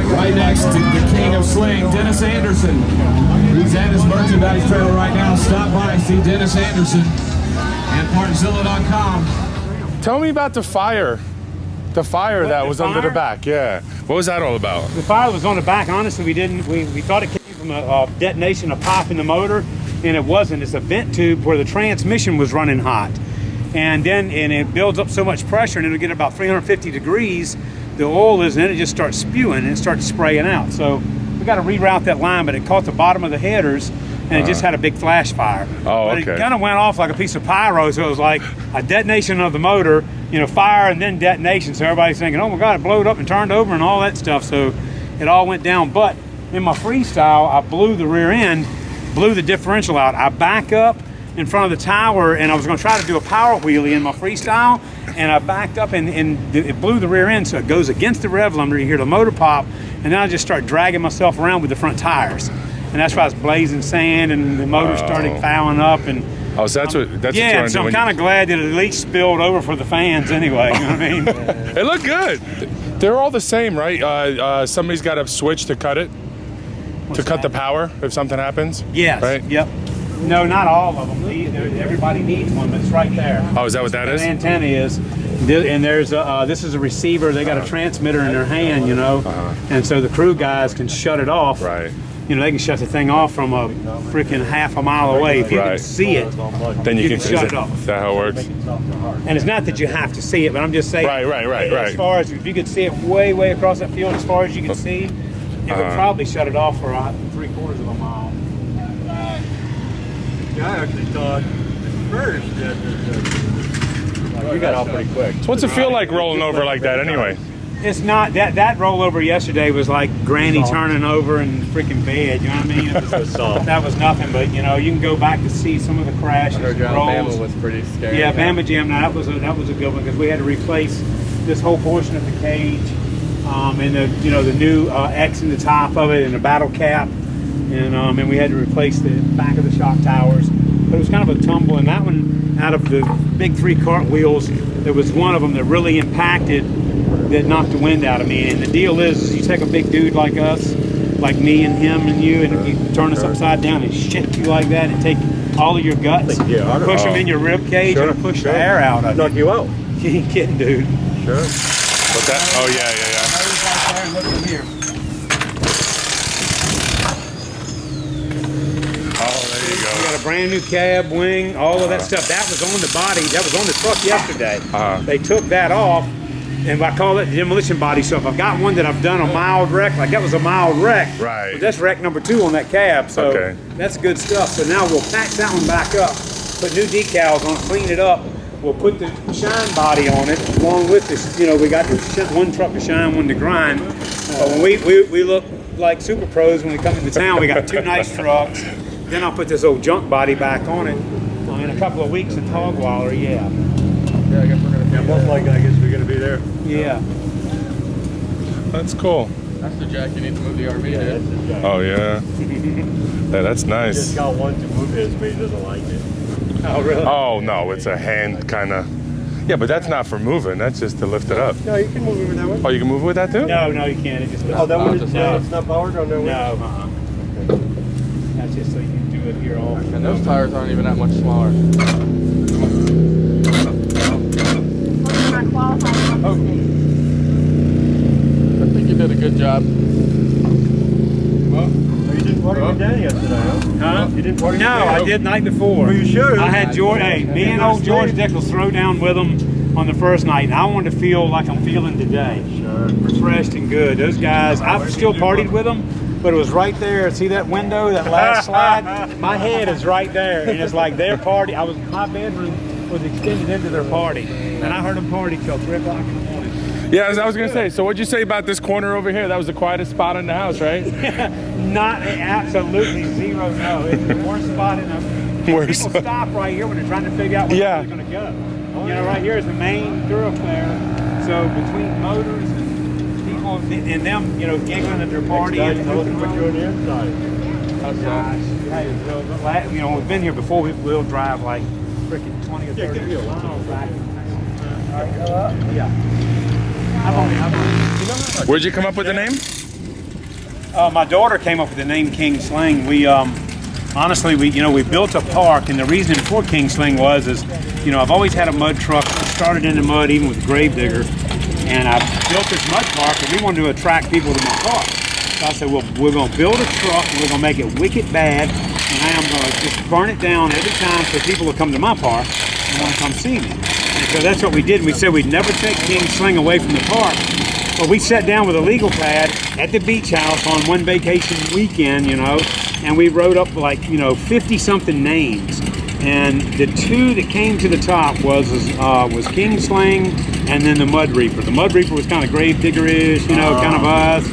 Right next to the king of Sling, Dennis Anderson. He's at his merchandise trailer right now. Stop by, see Dennis Anderson and Partzilla.com. Tell me about the fire. The fire that was under the back, yeah. What was that all about? The fire was on the back. Honestly, we thought it came from a detonation of pop in the motor, and it wasn't. It's a vent tube where the transmission was running hot. And it builds up so much pressure, and it'll get about 350 degrees. The oil is in it, just starts spewing and it starts spraying out. So we got to reroute that line, but it caught the bottom of the headers and it just had a big flash fire. Oh, but okay. It kind of went off like a piece of pyro, so it was like a detonation of the motor, fire and then detonation. So everybody's thinking, oh my God, it blowed up and turned over and all that stuff. So it all went down. But in my freestyle, I blew the rear end, blew the differential out. I back up in front of the tower and I was going to try to do a power wheelie in my freestyle, and I backed up and it blew the rear end, so it goes against the rev limiter. You hear the motor pop, and then I just start dragging myself around with the front tires, and that's why I was blazing sand and the motor started fouling up. And oh, so that's what yeah, so I'm kind of glad that it at least spilled over for the fans anyway. You know what I mean? It looked good. They're all the same, right? Somebody's got a switch to cut it, cut the power if something happens. Yes. Right. Yep. No, not all of them. Everybody needs one, but it's right there. Oh, is that what that is? The antenna is. And there's this is a receiver. They got a transmitter in their hand, and so the crew guys can shut it off. Right. They can shut the thing off from a freaking half a mile away. If you can see it, then you can shut it off. Is that how it works? And it's not that you have to see it, but I'm just saying. Right. As far as if you could see it way across that field, as far as you can see, you would probably shut it off for 3/4 of a mile. Yeah, I actually thought at first that you got off pretty quick. So what's it feel like rolling over like that anyway? It's not that rollover yesterday was like Granny turning over in the freaking bed. You know what I mean? It was that was nothing, but you can go back to see some of the crashes. Bama was pretty scary. Yeah, Bama Jam. Now that was a good one because we had to replace this whole portion of the cage, and the new X in the top of it and the battle cap. And we had to replace the back of the shock towers. But it was kind of a tumble, and that one, out of the big 3 cartwheels, there was one of them that really impacted, that knocked the wind out of me. And the deal is you take a big dude like us, like me and him and you, and if you turn us upside down and shit you like that and take all of your guts, push them in your rib cage and push the air out of you. Knock you out. You ain't kidding, dude. Sure. What's that? Oh, yeah. Look in here. We got a brand new cab, wing, all of that stuff. That was on the body. That was on the truck yesterday. They took that off, and I call it the demolition body. So if I've got one that I've done a mild wreck, like that was a mild wreck. Right. But that's wreck number 2 on that cab. So that's good stuff. So now we'll patch that one back up, put new decals on it, clean it up. We'll put the shine body on it along with this. We got one truck to shine, one to grind. But when we look like super pros when we come into town, we got 2 nice trucks. Then I'll put this old junk body back on it in a couple of weeks at Hogwaller, Yeah, I guess we're gonna. Yeah, most likely, I guess we're gonna be there. Yeah. That's cool. That's the jack you need to move the RV to. Oh yeah. Yeah, that's nice. Just got one to move his, but he doesn't like it. Oh really? Oh no, it's a hand kind of. Yeah, but that's not for moving. That's just to lift it up. No, you can move it that way. Oh, you can move it with that too? No, no, you can't. It just Oh, that one is no. it's not powered on that way? No, That's just so you can do it here all. And those tires aren't even that much smaller. I think you did a good job. Oh, you didn't party with Danny yesterday, huh? You didn't party with No, Danny? I did night before. Well, you should. I had George, hey, me and old George Dickel's throw down with them on the first night, and I wanted to feel like I'm feeling today. Sure. Refreshed and good. Those guys, I've still partied with them, but it was right there. See that window, that last slide? My head is right there, and it's like their party. My bedroom was extended into their party, and I heard them party till 3 o'clock in the morning. Yeah, I was gonna say. So what'd you say about this corner over here? That was the quietest spot in the house, right? Not absolutely zero. No, it's the worst spot in the. Worst People spot. stop right here when they're trying to figure out where Yeah. they're going to go. You know, right here is the main thoroughfare. So between motors and people and them, you know, giggling at their party and Tell us what you're on the inside. gosh, hey, you know, we've been here before. We'll drive like freaking 20 or 30 give me a miles back. Yeah. I've only, Where'd you come up with the name? my daughter came up with the name King Sling. We honestly, we built a park, and the reason for King Sling is I've always had a mud truck. I started in the mud, even with a grave digger, and I built this mud park, and we wanted to attract people to my park. So I said, well, we're going to build a truck, and we're going to make it wicked bad, and I am going to just burn it down every time so people will come to my park and want to come see me. And so that's what we did. We said we'd never take King Sling away from the park. Well, we sat down with a legal pad at the beach house on one vacation weekend, and we wrote up like, 50-something names. And the two that came to the top was King Sling and then the Mud Reaper. The Mud Reaper was kind of grave digger-ish, kind of us.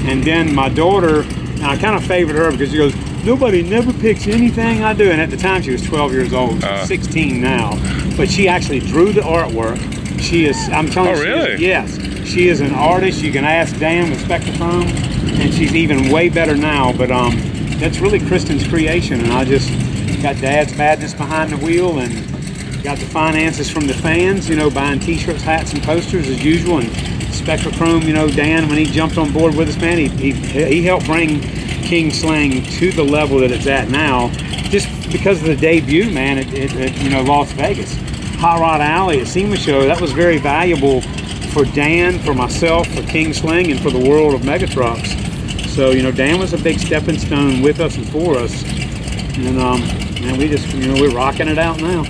And then my daughter, and I kind of favored her because she goes, nobody never picks anything I do. And at the time she was 12 years old, 16 now. But she actually drew the artwork. She is, I'm telling you, really? Yes. She is an artist. You can ask Dan with Spectrochrome, and she's even way better now. But that's really Kristen's creation, and I just got Dad's madness behind the wheel, and got the finances from the fans. Buying T-shirts, hats, and posters as usual. And Spectrochrome, Dan, when he jumped on board with us, man, he helped bring King Sling to the level that it's at now, just because of the debut, man, at Las Vegas. Hot Rod Alley at SEMA Show, that was very valuable for Dan, for myself, for King Sling, and for the world of mega trucks. So, Dan was a big stepping stone with us and for us. And, man, we just, we're rocking it out now.